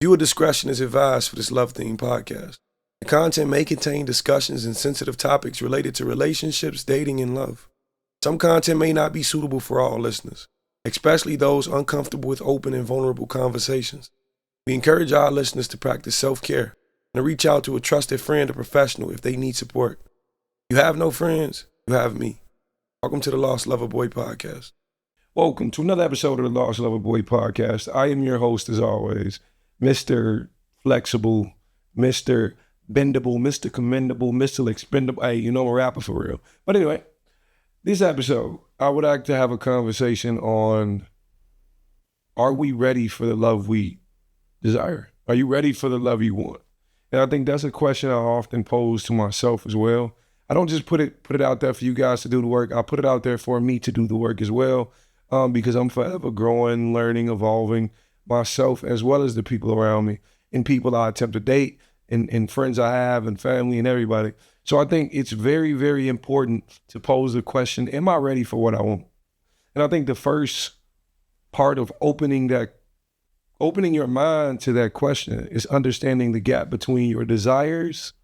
Viewer discretion is advised for this love-themed podcast. The content may contain discussions and sensitive topics related to relationships, dating, and love. Some content may not be suitable for all listeners, especially those uncomfortable with open and vulnerable conversations. We encourage our listeners to practice self-care and to reach out to a trusted friend or professional if they need support. You have no friends, you have me. Welcome to the Lost Lover Boy Podcast. Welcome to another episode of the Lost Lover Boy Podcast. I am your host, as always, Mr. Flexible, Mr. Bendable, Mr. Commendable, Mr. Expendable. Hey, you know I'm a rapper for real. But anyway, this episode, I would like to have a conversation on, are we ready for the love we desire? Are you ready for the love you want? And I think that's a question I often pose to myself as well. I don't just put it out there for you guys to do the work. I put it out there for me to do the work as well, because I'm forever growing, learning, evolving myself as well as the people around me and people I attempt to date and friends I have and family and everybody. So I think it's very, very important to pose the question, am I ready for what I want? And I think the first part of opening your mind to that question is understanding the gap between your desires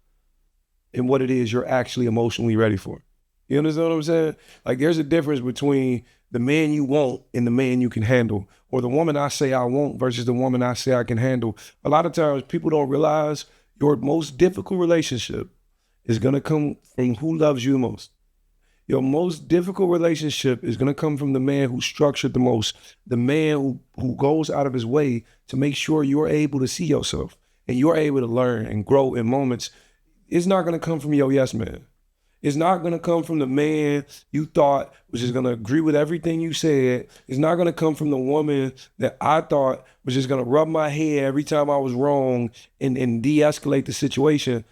and what it is you're actually emotionally ready for. You understand what I'm saying? Like, there's a difference between the man you want and the man you can handle, or the woman I say I want versus the woman I say I can handle. A lot of times people don't realize your most difficult relationship is going to come from who loves you the most. Your most difficult relationship is going to come from the man who's structured the most, the man who goes out of his way to make sure you're able to see yourself and you're able to learn and grow in moments. It's not going to come from your yes man. It's not going to come from the man you thought was just going to agree with everything you said. It's not going to come from the woman that I thought was just going to rub my head every time I was wrong and de-escalate the situation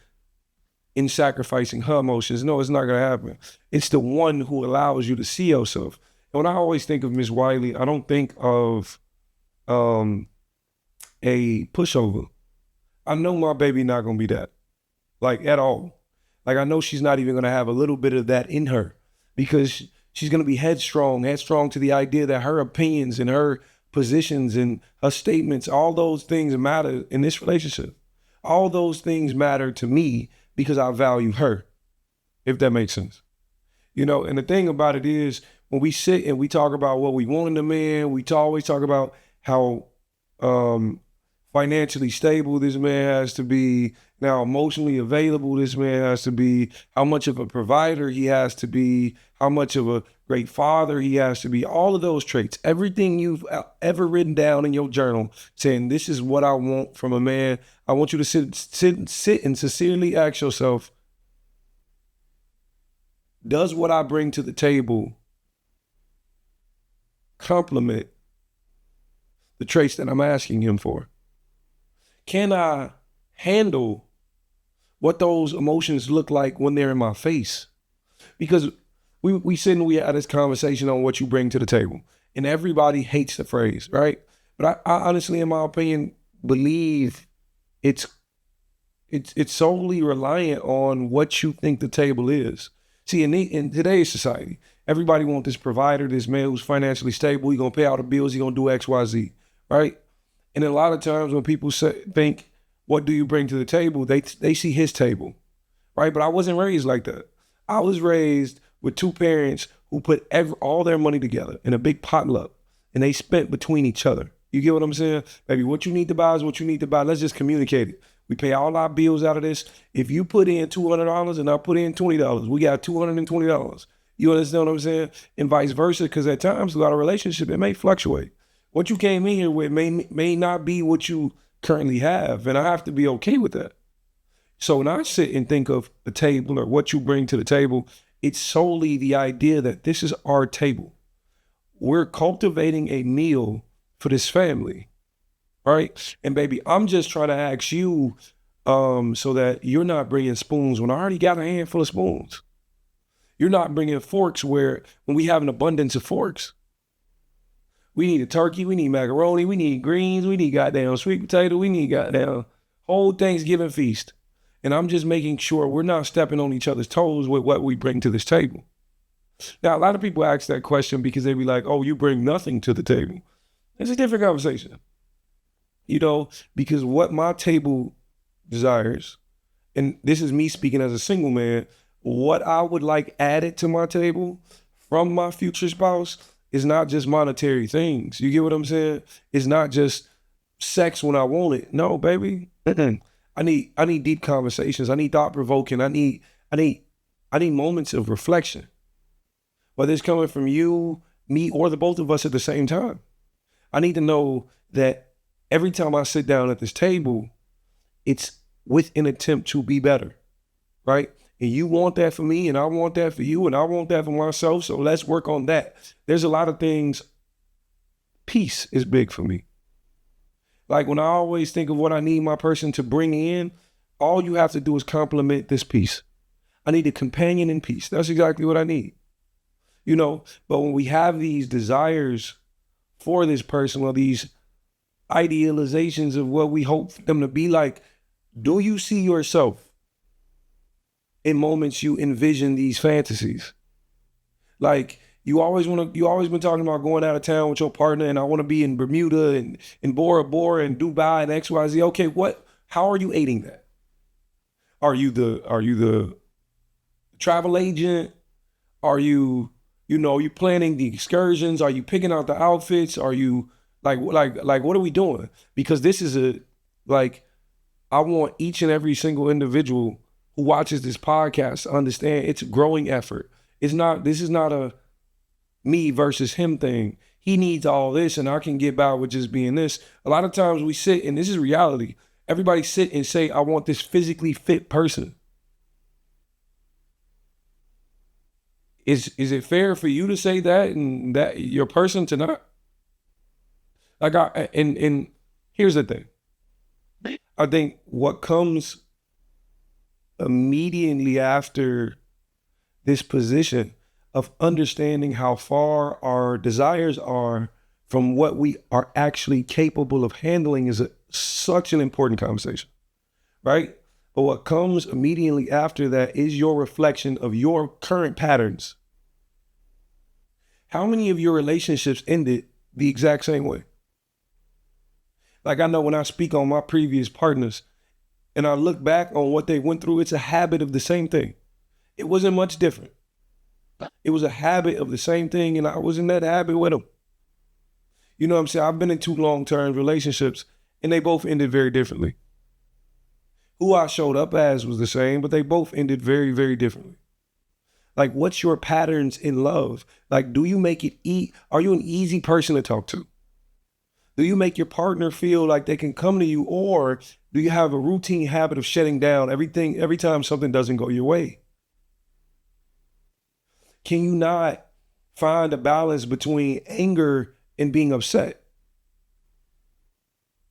in sacrificing her emotions. No, it's not going to happen. It's the one who allows you to see yourself. And when I always think of Miss Wiley, I don't think of a pushover. I know my baby not going to be that, like, at all. Like, I know she's not even going to have a little bit of that in her, because she's going to be headstrong to the idea that her opinions and her positions and her statements, all those things matter in this relationship. All those things matter to me because I value her, if that makes sense. You know, and the thing about it is, when we sit and we talk about what we want in a man, we always talk about how financially stable this man has to be, now emotionally available this man has to be, how much of a provider he has to be, how much of a great father he has to be, all of those traits, everything you've ever written down in your journal saying, this is what I want from a man. I want you to sit and sincerely ask yourself, does what I bring to the table complement the traits that I'm asking him for? Can I handle what those emotions look like when they're in my face? Because we had this conversation on what you bring to the table, and everybody hates the phrase, right? But I honestly, in my opinion, believe it's solely reliant on what you think the table is. See, in today's society, everybody wants this provider, this man who's financially stable. He's gonna pay all the bills. He's gonna do X, Y, Z, right? And a lot of times when people think, what do you bring to the table? They see his table, right? But I wasn't raised like that. I was raised with two parents who put all their money together in a big potluck, and they spent between each other. You get what I'm saying? Baby, what you need to buy is what you need to buy. Let's just communicate it. We pay all our bills out of this. If you put in $200 and I put in $20, we got $220. You understand what I'm saying? And vice versa, because at times, a lot of relationship, it may fluctuate. What you came in here with may not be what you currently have, and I have to be okay with that. So when I sit and think of the table or what you bring to the table, it's solely the idea that this is our table. We're cultivating a meal for this family, right? And baby, I'm just trying to ask you so that you're not bringing spoons when I already got a handful of spoons. You're not bringing forks when we have an abundance of forks. We need a turkey, we need macaroni, we need greens, we need goddamn sweet potato, we need goddamn whole Thanksgiving feast. And I'm just making sure we're not stepping on each other's toes with what we bring to this table. Now, a lot of people ask that question because they be like, oh, you bring nothing to the table. It's a different conversation. because what my table desires, and this is me speaking as a single man, what I would like added to my table from my future spouse is not just monetary things. You get what I'm saying? It's not just sex when I want it. No, baby. I need deep conversations. I need thought-provoking. I need moments of reflection. Whether it's coming from you, me, or the both of us at the same time. I need to know that every time I sit down at this table, it's with an attempt to be better, right? And you want that for me, and I want that for you, and I want that for myself, so let's work on that. There's a lot of things. Peace is big for me. Like when I always think of what I need my person to bring in, all you have to do is complement this peace. I need a companion in peace. That's exactly what I need. But when we have these desires for this person, or these idealizations of what we hope them to be like, do you see yourself in moments you envision these fantasies? Like you always been talking about going out of town with your partner, and I want to be in Bermuda and in Bora Bora and Dubai and XYZ. Okay, how are you aiding that? Are you the travel agent? Are you planning the excursions? Are you picking out the outfits? Are you like what are we doing? Because this is I want each and every single individual who watches this podcast to understand it's a growing effort. This is not a me versus him thing. He needs all this and I can get by with just being this. A lot of times we sit, and this is reality, everybody sit and say, I want this physically fit person. Is it fair for you to say that and that your person to not? And here's the thing. I think what comes immediately after this position of understanding how far our desires are from what we are actually capable of handling is such an important conversation, right? But what comes immediately after that is your reflection of your current patterns. How many of your relationships ended the exact same way? Like I know when I speak on my previous partners and I look back on what they went through, it's a habit of the same thing. It wasn't much different. It was a habit of the same thing, and I was in that habit with them. You know what I'm saying? I've been in 2 long-term relationships, and they both ended very differently. Who I showed up as was the same, but they both ended very, very differently. Like, what's your patterns in love? Like, do you make it are you an easy person to talk to? Do you make your partner feel like they can come to you, or do you have a routine habit of shutting down every time something doesn't go your way? Can you not find a balance between anger and being upset?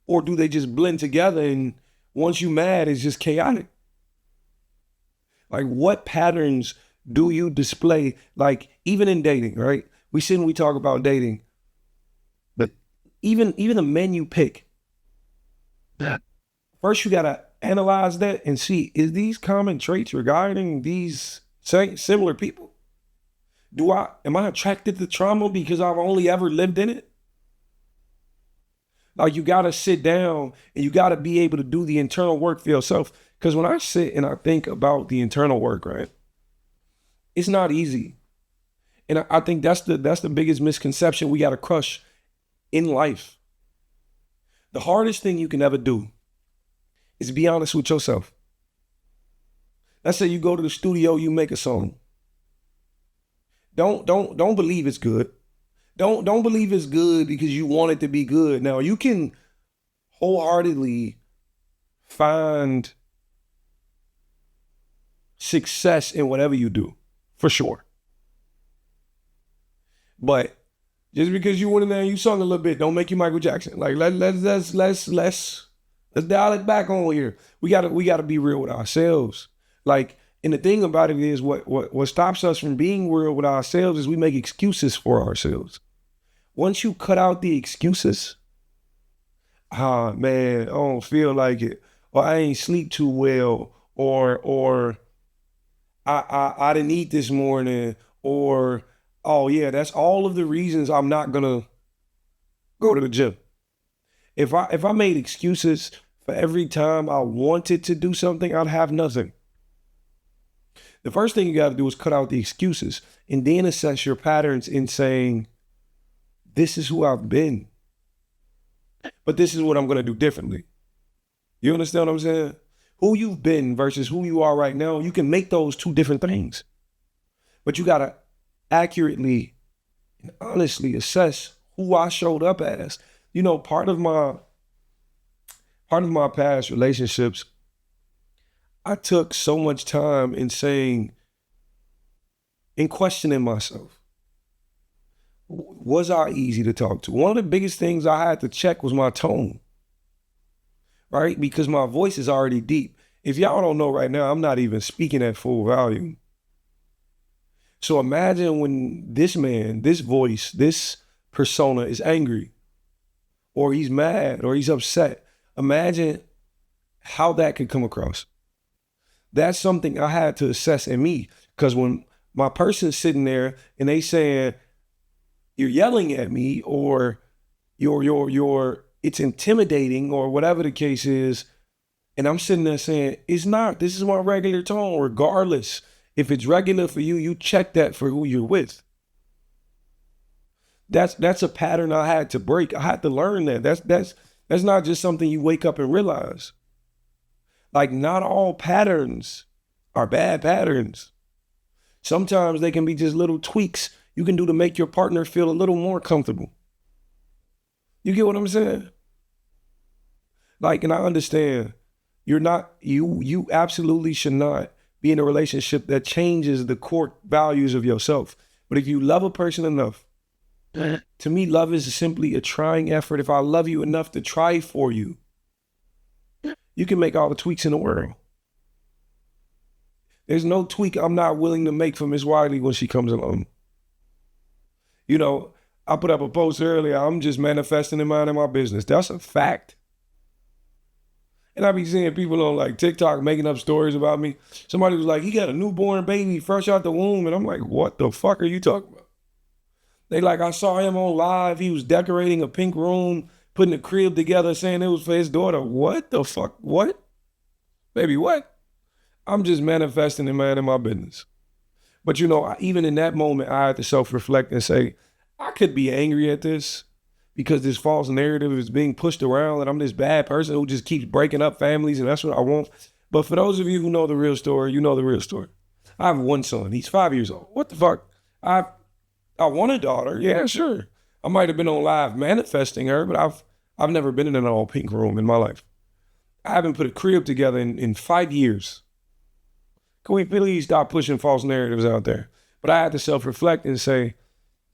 Or do they just blend together and once you're mad, it's just chaotic? Like, what patterns do you display? Like, even in dating, right? We sit and we talk about dating, but even the men you pick, first you gotta analyze that and see, is these common traits regarding these similar people? Am I attracted to trauma because I've only ever lived in it? Like, you gotta sit down and you gotta be able to do the internal work for yourself. Because when I sit and I think about the internal work, right, it's not easy. And I think that's the biggest misconception we gotta crush in life. The hardest thing you can ever do is be honest with yourself. Let's say you go to the studio, you make a song. Don't believe it's good. Don't believe it's good because you want it to be good. Now, you can wholeheartedly find success in whatever you do, for sure. But just because you went in there and you sung a little bit, don't make you Michael Jackson. Like, let's dial it back on here. We gotta be real with ourselves. Like, and the thing about it is what stops us from being real with ourselves is we make excuses for ourselves. Once you cut out the excuses, man, I don't feel like it, or I ain't sleep too well, or I didn't eat this morning, or oh yeah, that's all of the reasons I'm not gonna go to the gym. If I made excuses for every time I wanted to do something, I'd have nothing. The first thing you got to do is cut out the excuses and then assess your patterns in saying, this is who I've been, but this is what I'm going to do differently. You understand what I'm saying? Who you've been versus who you are right now, you can make those two different things. But you got to accurately and honestly assess who I showed up as. You know, part of my past relationships, I took so much time in questioning myself. Was I easy to talk to? One of the biggest things I had to check was my tone, right? Because my voice is already deep. If y'all don't know right now, I'm not even speaking at full volume. So imagine when this man, this voice, this persona is angry, or he's mad, or he's upset. Imagine how that could come across. That's something I had to assess in me, because when my person's sitting there and they saying, you're yelling at me, or it's intimidating, or whatever the case is, and I'm sitting there saying, it's not, this is my regular tone, regardless. If it's regular for you, you check that for who you're with. That's a pattern I had to break. I had to learn that. That's not just something you wake up and realize. Like, not all patterns are bad patterns. Sometimes they can be just little tweaks you can do to make your partner feel a little more comfortable. You get what I'm saying? Like, and I understand you absolutely should not be in a relationship that changes the core values of yourself. But if you love a person enough, to me, love is simply a trying effort. If I love you enough to try for you, you can make all the tweaks in the world. There's no tweak I'm not willing to make for Miss Wiley when she comes along. You know, I put up a post earlier, I'm just manifesting and minding my business. That's a fact. And I be seeing people on like TikTok making up stories about me. Somebody was like, he got a newborn baby fresh out the womb. And I'm like, what the fuck are you talking about? They like, I saw him on live. He was decorating a pink room, putting a crib together, saying it was for his daughter. What the fuck? What? Baby, what? I'm just manifesting and minding my business. But you know, even in that moment, I had to self-reflect and say, I could be angry at this because this false narrative is being pushed around that I'm this bad person who just keeps breaking up families and that's what I want. But for those of you who know the real story, you know the real story. I have one son. He's 5 years old. What the fuck? I want a daughter. Yeah, sure. I might have been on live manifesting her, but I've never been in an all pink room in my life. I haven't put a crib together in 5 years. Can we please stop pushing false narratives out there? But I had to self-reflect and say,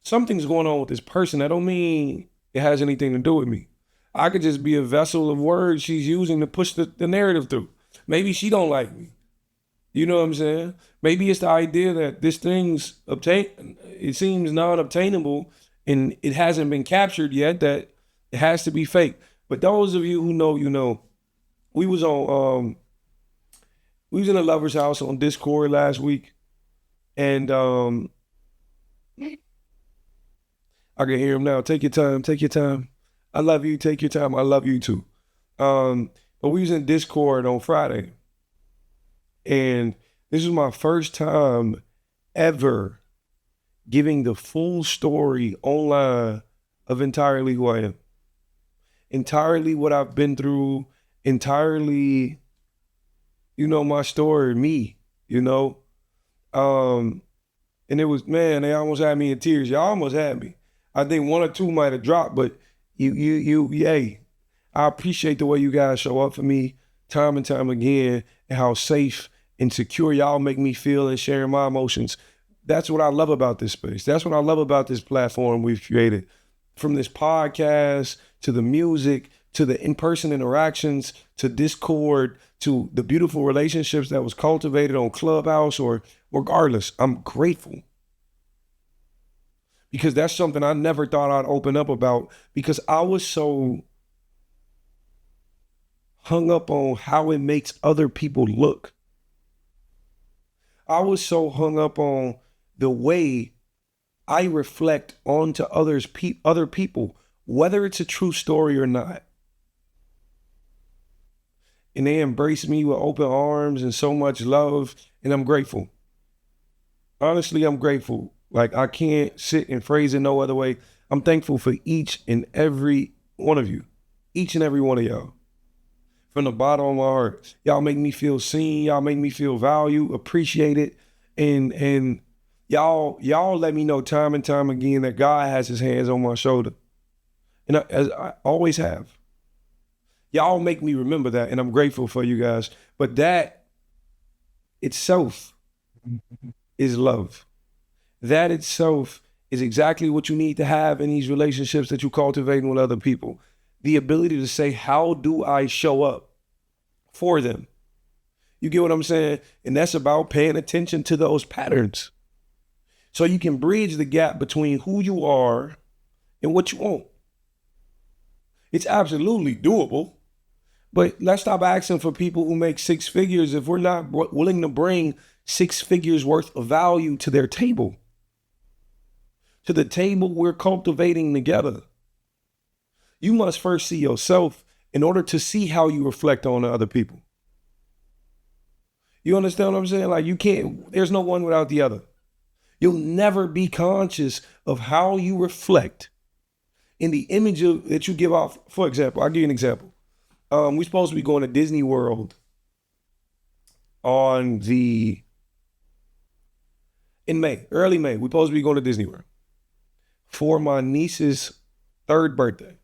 something's going on with this person. That don't mean it has anything to do with me. I could just be a vessel of words she's using to push the narrative through. Maybe she don't like me. You know what I'm saying? Maybe it's the idea that this thing's it seems non-obtainable and it hasn't been captured yet, that it has to be fake. But those of you who know, you know, we was in a lover's house on Discord last week, and I can hear him now. Take your time. Take your time. I love you. Take your time. I love you too. But we was in Discord on Friday. And this was my first time ever giving the full story online of entirely who I am. Entirely what I've been through. Entirely, you know, my story, me, you know. And it was, man, they almost had me in tears. Y'all almost had me. I think one or two might have dropped, but I appreciate the way you guys show up for me time and time again, and how safe and secure y'all make me feel in sharing my emotions. That's what I love about this space. That's what I love about this platform we've created. From this podcast, to the music, to the in-person interactions, to Discord, to the beautiful relationships that was cultivated on Clubhouse, or regardless, I'm grateful. Because that's something I never thought I'd open up about, because I was so hung up on how it makes other people look. I was so hung up on the way I reflect onto other people, whether it's a true story or not. and they embrace me with open arms and so much love, and I'm grateful. Honestly, I'm grateful. Like, I can't sit and phrase it no other way. I'm thankful for each and every one of you. Each and every one of y'all. From the bottom of my heart. Y'all make me feel seen. Y'all make me feel valued, appreciated. And y'all let me know time and time again that God has his hands on my shoulder. And as I always have. Y'all make me remember that, and I'm grateful for you guys. But that itself is love. That itself is exactly what you need to have in these relationships that you're cultivating with other people. The ability to say, how do I show up for them? You get what I'm saying? And that's about paying attention to those patterns. So you can bridge the gap between who you are and what you want. It's absolutely doable. But let's stop asking for people who make six figures if we're not willing to bring 6 figures worth of value to their table. To the table we're cultivating together. You must first see yourself in order to see how you reflect on other people. You understand what I'm saying? Like, you can't, there's no one without the other. You'll never be conscious of how you reflect in the image that you give off. For example, I'll give you an example. We're supposed to be going to Disney World in May, early May. We're supposed to be going to Disney World for my niece's 3rd birthday,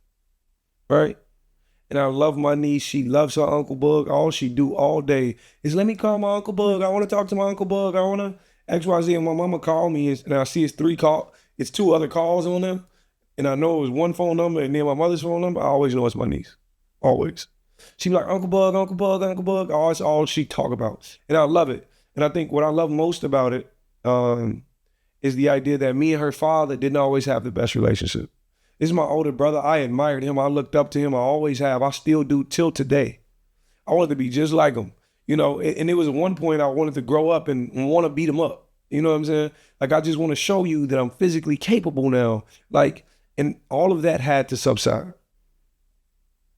right? And I love my niece. She loves her Uncle Bug. All she do all day is, let me call my Uncle Bug. I want to talk to my Uncle Bug. I want to XYZ. And my mama called me, and I see it's 2 other calls on them. And I know it was one phone number and then my mother's phone number. I always know it's my niece. Always. She be like, Uncle Bug, Uncle Bug, Uncle Bug. Oh, that's all she talk about. And I love it. And I think what I love most about it is the idea that me and her father didn't always have the best relationship. This is my older brother. I admired him. I looked up to him. I always have. I still do till today. I wanted to be just like him. You know, and it was at one point I wanted to grow up and want to beat him up. You know what I'm saying? Like, I just want to show you that I'm physically capable now. Like, and all of that had to subside.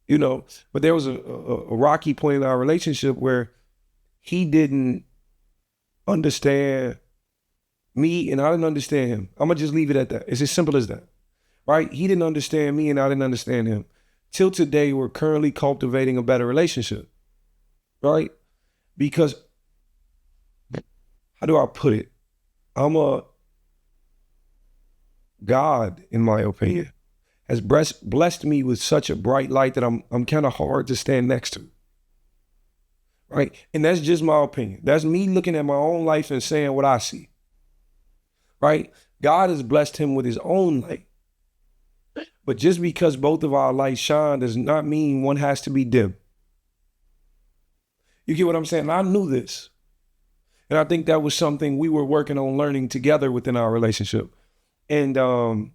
You know, but there was a rocky point in our relationship where he didn't understand me and I didn't understand him. I'm going to just leave it at that. It's as simple as that, right? He didn't understand me and I didn't understand him. Till today, we're currently cultivating a better relationship, right? Because, how do I put it? God, in my opinion, has blessed me with such a bright light that I'm kind of hard to stand next to, right? And that's just my opinion. That's me looking at my own life and saying what I see, right? God has blessed him with his own light. But just because both of our lights shine does not mean one has to be dim. You get what I'm saying? I knew this. And I think that was something we were working on learning together within our relationship. And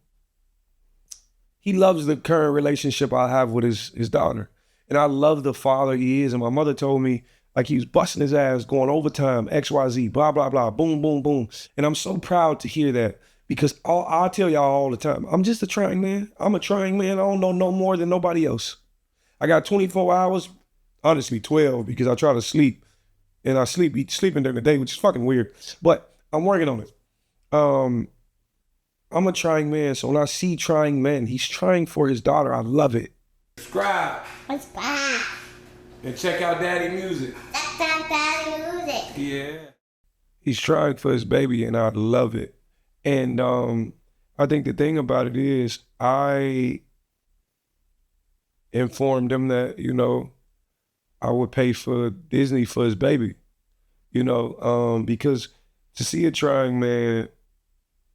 he loves the current relationship I have with his daughter. And I love the father he is. And my mother told me, like, he was busting his ass, going overtime, XYZ, blah, blah, blah, boom, boom, boom. And I'm so proud to hear that, because I tell y'all all the time, I'm just a trying man. I'm a trying man. I don't know no more than nobody else. I got 24 hours, honestly 12, because I try to sleep. And I sleeping during the day, which is fucking weird. But I'm working on it. I'm a trying man, so when I see trying men, he's trying for his daughter. I love it. Subscribe. And check out Daddy Music. Check out Daddy Music. Yeah. He's trying for his baby, and I love it. And I think the thing about it is, I informed him that, you know, I would pay for Disney for his baby, you know, because to see a trying man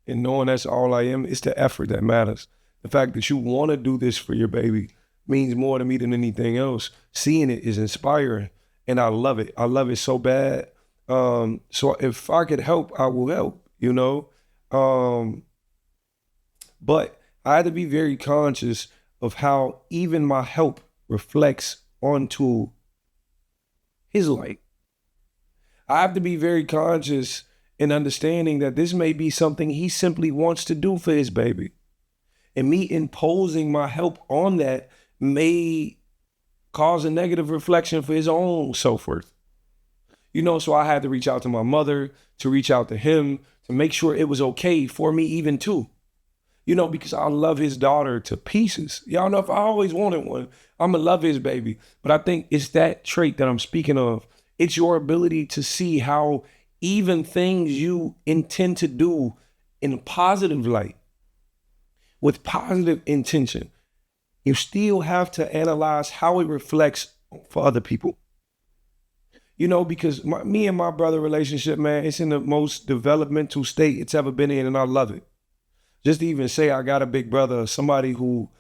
and knowing that's all I am, it's the effort that matters. The fact that you want to do this for your baby means more to me than anything else. Seeing it is inspiring, and I love it. I love it so bad. So if I could help, I will help, you know. But I had to be very conscious of how even my help reflects onto his light. I have to be very conscious in understanding that this may be something he simply wants to do for his baby. And me imposing my help on that may cause a negative reflection for his own self-worth. So I had to reach out to my mother, to reach out to him, to make sure it was okay for me even too. Because I love his daughter to pieces. Y'all know if I always wanted one, I'm gonna love his baby. But I think it's that trait that I'm speaking of. It's your ability to see how even things you intend to do in a positive light, with positive intention, you still have to analyze how it reflects for other people. Because me and my brother relationship, man, it's in the most developmental state it's ever been in, and I love it. Just to even say I got a big brother, somebody who,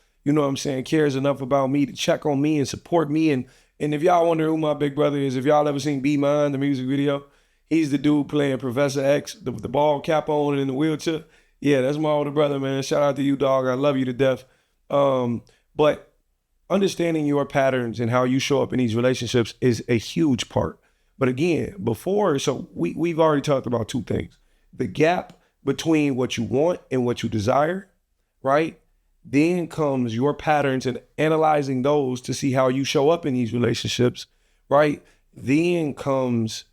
cares enough about me to check on me and support me. And if y'all wonder who my big brother is, if y'all ever seen Be Mine, the music video, he's the dude playing Professor X, the ball cap on and in the wheelchair. Yeah, that's my older brother, man. Shout out to you, dog. I love you to death. But understanding your patterns and how you show up in these relationships is a huge part. But again, we've already talked about two things. The gap between what you want and what you desire, right? Then comes your patterns and analyzing those to see how you show up in these relationships, right? Then comes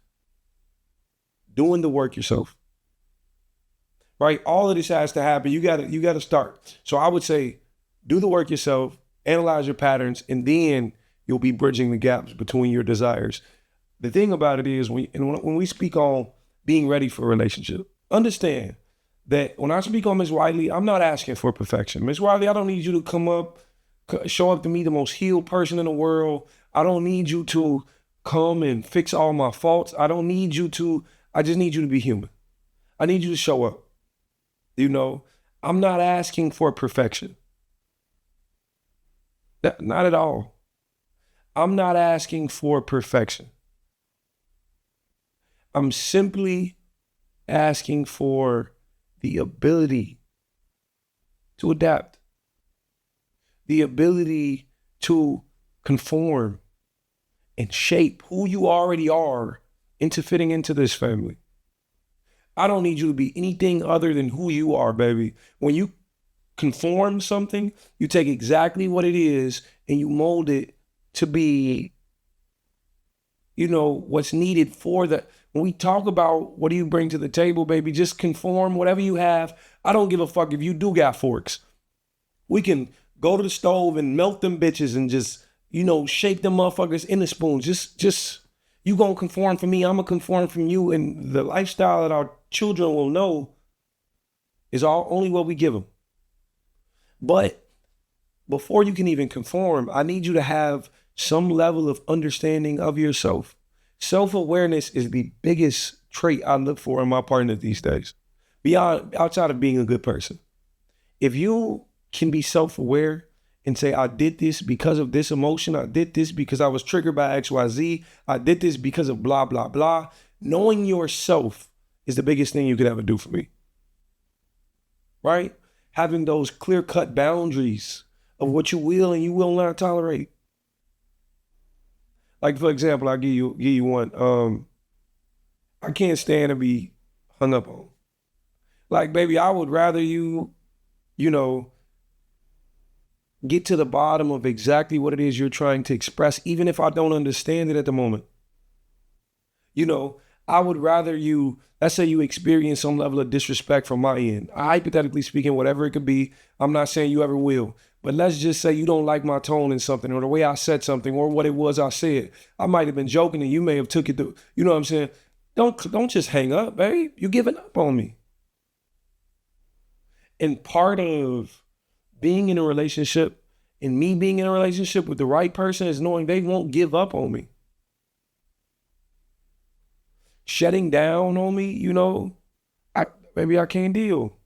doing the work yourself, right? All of this has to happen. You gotta start. So I would say, do the work yourself, analyze your patterns, and then you'll be bridging the gaps between your desires. The thing about it is when we speak on being ready for a relationship, understand that when I speak on Ms. Wiley, I'm not asking for perfection. Ms. Wiley, I don't need you to show up to me the most healed person in the world. I don't need you to come and fix all my faults. I just need you to be human. I need you to show up. I'm not asking for perfection. Not at all. I'm not asking for perfection. I'm simply asking for the ability to adapt, the ability to conform and shape who you already are into fitting into this family. I don't need you to be anything other than who you are, baby. When you conform something, you take exactly what it is and you mold it to be, what's needed for the. When we talk about what do you bring to the table, baby, just conform whatever you have. I don't give a fuck if you do got forks. We can go to the stove and melt them bitches and just, shape them motherfuckers in the spoon. Just you gonna conform for me, I'm gonna conform from you. And the lifestyle that our children will know is only what we give them. But before you can even conform, I need you to have some level of understanding of yourself. Self-awareness is the biggest trait I look for in my partner these days, outside of being a good person. If you can be self-aware and say, I did this because of this emotion, I did this because I was triggered by XYZ, I did this because of blah, blah, blah. Knowing yourself is the biggest thing you could ever do for me, right? Having those clear-cut boundaries of what you will and you will not tolerate. Like, for example, I'll give you one. I can't stand to be hung up on. Like, baby, I would rather you get to the bottom of exactly what it is you're trying to express, even if I don't understand it at the moment. I would rather let's say you experience some level of disrespect from my end. Hypothetically speaking, whatever it could be, I'm not saying you ever will. But let's just say you don't like my tone in something or the way I said something or what it was I said. I might have been joking and you may have took it to, you know what I'm saying? Don't just hang up, babe. You're giving up on me. And part of being in a relationship and me being in a relationship with the right person is knowing they won't give up on me. Shutting down on me, maybe I can't deal.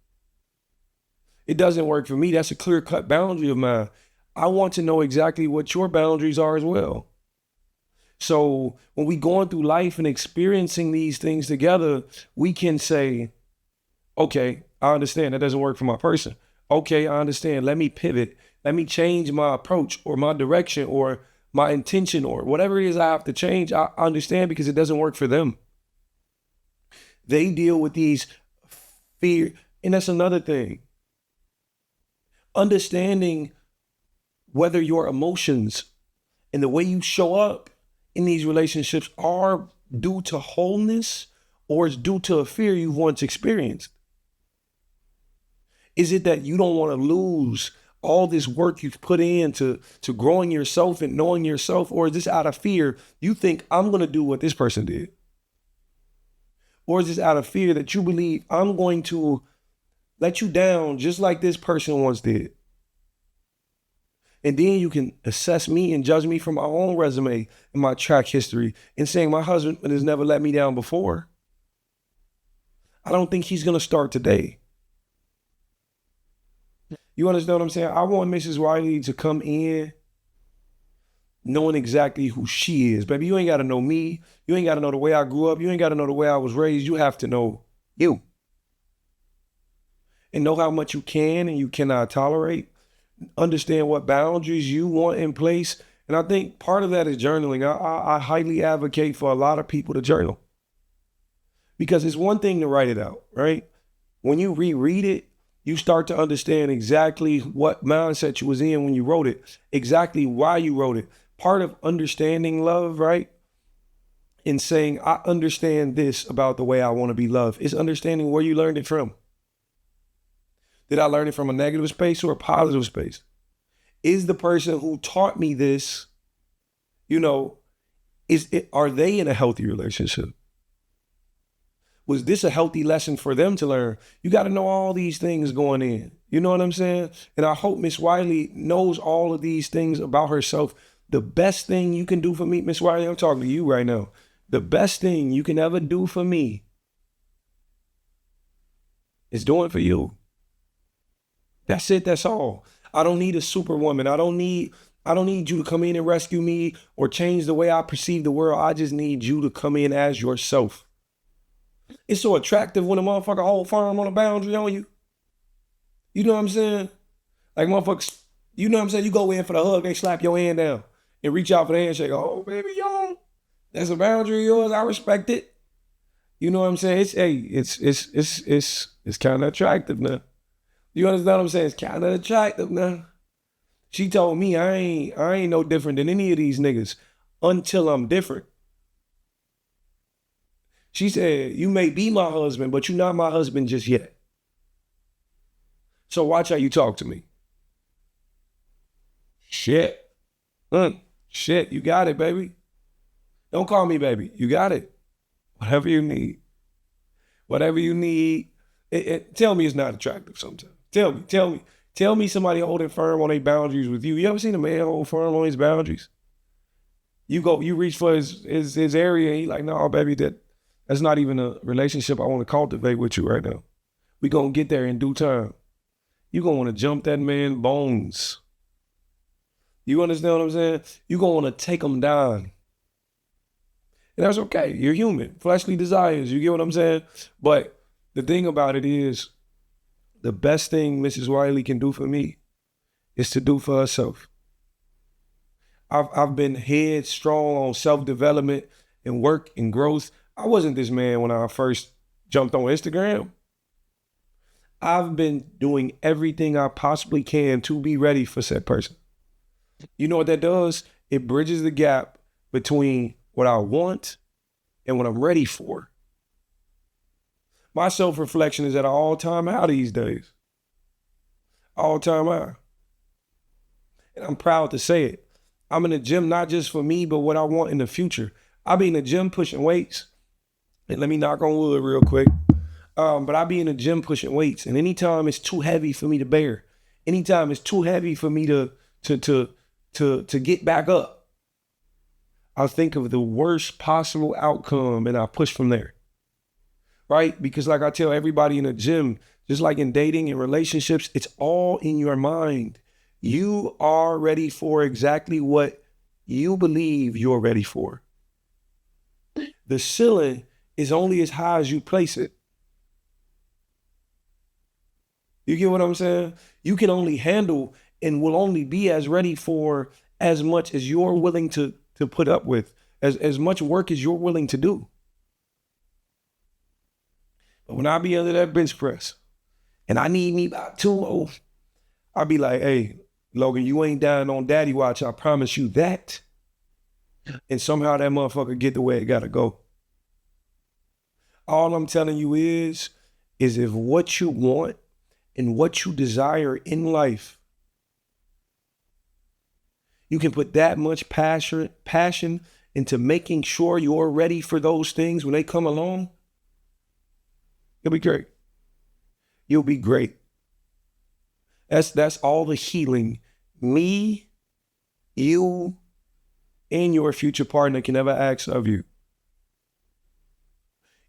It doesn't work for me. That's a clear-cut boundary of mine. I want to know exactly what your boundaries are as well. So when we going through life and experiencing these things together, we can say, okay, I understand that doesn't work for my person. Okay, I understand. Let me pivot. Let me change my approach or my direction or my intention or whatever it is I have to change. I understand because it doesn't work for them. They deal with these fear. And that's another thing. Understanding whether your emotions and the way you show up in these relationships are due to wholeness or it's due to a fear you've once experienced? Is it that you don't want to lose all this work you've put into growing yourself and knowing yourself, or is this out of fear? You think I'm going to do what this person did? Or is this out of fear that you believe I'm going to let you down just like this person once did? And then you can assess me and judge me from my own resume and my track history and saying my husband has never let me down before. I don't think he's going to start today. You understand what I'm saying? I want Mrs. Wiley to come in knowing exactly who she is. Baby, you ain't got to know me. You ain't got to know the way I grew up. You ain't got to know the way I was raised. You have to know you. And know how much you can and you cannot tolerate. Understand what boundaries you want in place. And I think part of that is journaling. I highly advocate for a lot of people to journal. Because it's one thing to write it out, right? When you reread it, you start to understand exactly what mindset you was in when you wrote it, exactly why you wrote it. Part of understanding love, right? And saying, I understand this about the way I want to be loved, is understanding where you learned it from. Did I learn it from a negative space or a positive space? Is the person who taught me this, are they in a healthy relationship? Was this a healthy lesson for them to learn? You got to know all these things going in. You know what I'm saying? And I hope Miss Wiley knows all of these things about herself. The best thing you can do for me, Miss Wiley, I'm talking to you right now. The best thing you can ever do for me is doing for you. That's it. That's all. I don't need a superwoman. I don't need you to come in and rescue me or change the way I perceive the world. I just need you to come in as yourself. It's so attractive when a motherfucker hold firm on a boundary on you. You know what I'm saying? Like motherfuckers, you know what I'm saying? You go in for the hug, they slap your hand down and reach out for the handshake. Oh, baby, yo, that's a boundary of yours. I respect it. You know what I'm saying? It's kind of attractive now. You understand what I'm saying? It's kind of attractive now. She told me I ain't no different than any of these niggas until I'm different. She said, you may be my husband, but you're not my husband just yet. So watch how you talk to me. Shit. Shit, you got it, baby. Don't call me baby. You got it. Whatever you need. Whatever you need. Tell me it's not attractive sometimes. Tell me somebody holding firm on their boundaries with you. You ever seen a man hold firm on his boundaries? You reach for his area and he like, no, baby, that's not even a relationship I want to cultivate with you right now. We gonna get there in due time. You gonna want to jump that man bones. You understand what I'm saying? You gonna want to take them down. And that's okay. You're human. Fleshly desires. You get what I'm saying? But the thing about it is, the best thing Mrs. Wiley can do for me is to do for herself. I've been headstrong on self-development and work and growth. I wasn't this man when I first jumped on Instagram. I've been doing everything I possibly can to be ready for said person. You know what that does? It bridges the gap between what I want and what I'm ready for. My self-reflection is at an all-time high these days. All-time high. And I'm proud to say it. I'm in the gym not just for me, but what I want in the future. I'll be in the gym pushing weights. And let me knock on wood real quick. But I'll be in the gym pushing weights. And anytime it's too heavy for me to bear, anytime it's too heavy for me to get back up, I'll think of the worst possible outcome and I'll push from there. Right? Because like I tell everybody in the gym, just like in dating and relationships, it's all in your mind. You are ready for exactly what you believe you're ready for. The ceiling is only as high as you place it. You get what I'm saying? You can only handle and will only be as ready for as much as you're willing to put up with, as much work as you're willing to do. But when I be under that bench press and I need me about 2 more, I'll be like, hey, Logan, you ain't dying on daddy watch. I promise you that. and somehow that motherfucker get the way it gotta go. All I'm telling you is if what you want and what you desire in life, you can put that much passion into making sure you're ready for those things when they come along, you'll be great. You'll be great. That's all the healing me, you, and your future partner can ever ask of you.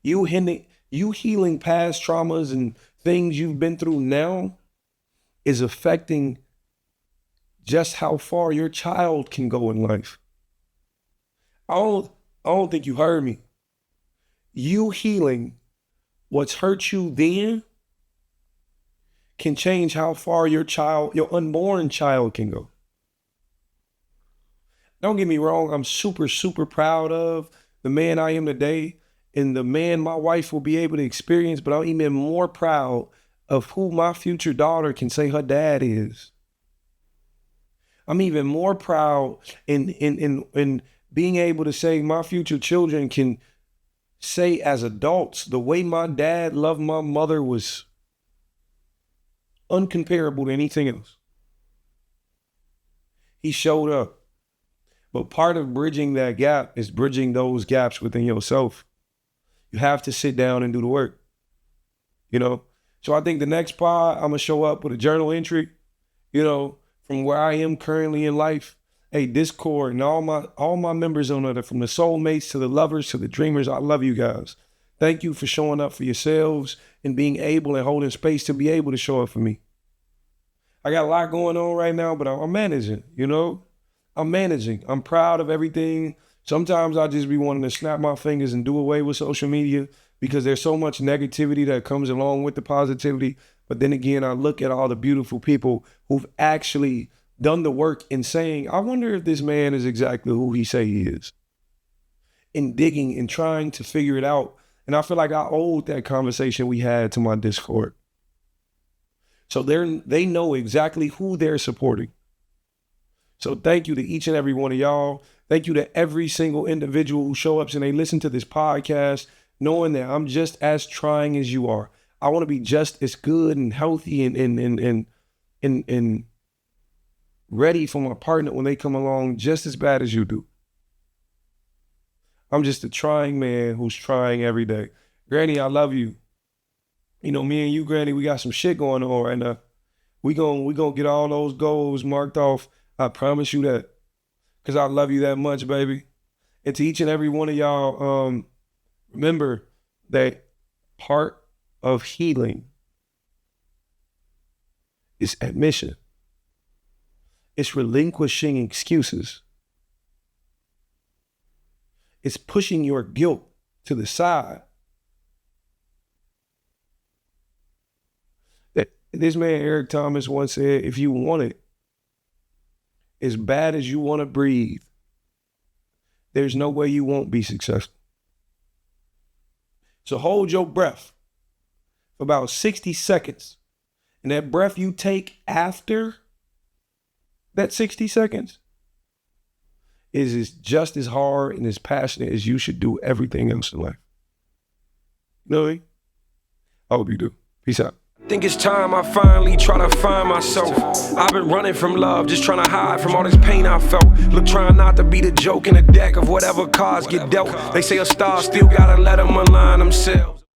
You healing past traumas and things you've been through now is affecting just how far your child can go in life. I don't think you heard me. You healing what's hurt you then can change how far your unborn child can go. Don't get me wrong, I'm super, super proud of the man I am today and the man my wife will be able to experience, but I'm even more proud of who my future daughter can say her dad is. I'm even more proud in being able to say my future children can say as adults, the way my dad loved my mother was uncomparable to anything else. He showed up. But part of bridging that gap is bridging those gaps within yourself. You have to sit down and do the work, you know? So I think the next pod, I'm gonna show up with a journal entry, you know, from where I am currently in life. Hey, Discord and all my members on it, from the soulmates to the lovers to the dreamers, I love you guys. Thank you for showing up for yourselves and being able and holding space to be able to show up for me. I got a lot going on right now, but I'm managing, you know? I'm managing. I'm proud of everything. Sometimes I just be wanting to snap my fingers and do away with social media because there's so much negativity that comes along with the positivity. But then again, I look at all the beautiful people who've actually done the work in saying, I wonder if this man is exactly who he say he is. In digging and trying to figure it out. And I feel like I owed that conversation we had to my Discord. So they know exactly who they're supporting. So thank you to each and every one of y'all. Thank you to every single individual who show up and they listen to this podcast, knowing that I'm just as trying as you are. I want to be just as good and healthy and ready for my partner when they come along just as bad as you do. I'm just a trying man who's trying every day. Granny, I love you. You know, me and you, Granny, we got some shit going on right now. We gonna get all those goals marked off. I promise you that. Because I love you that much, baby. And to each and every one of y'all, remember that part of healing is admission. It's relinquishing excuses. It's pushing your guilt to the side. This man, Eric Thomas, once said, if you want it as bad as you want to breathe, there's no way you won't be successful. So hold your breath for about 60 seconds. And that breath you take after that 60 seconds is just as hard and as passionate as you should do everything else in life. You know what I mean? I hope you do. Peace out. Think it's time I finally try to find myself. I've been running from love, just trying to hide from all this pain I felt. Look, trying not to be the joke in the deck of whatever cards get dealt. They say a star still gotta let them align themselves.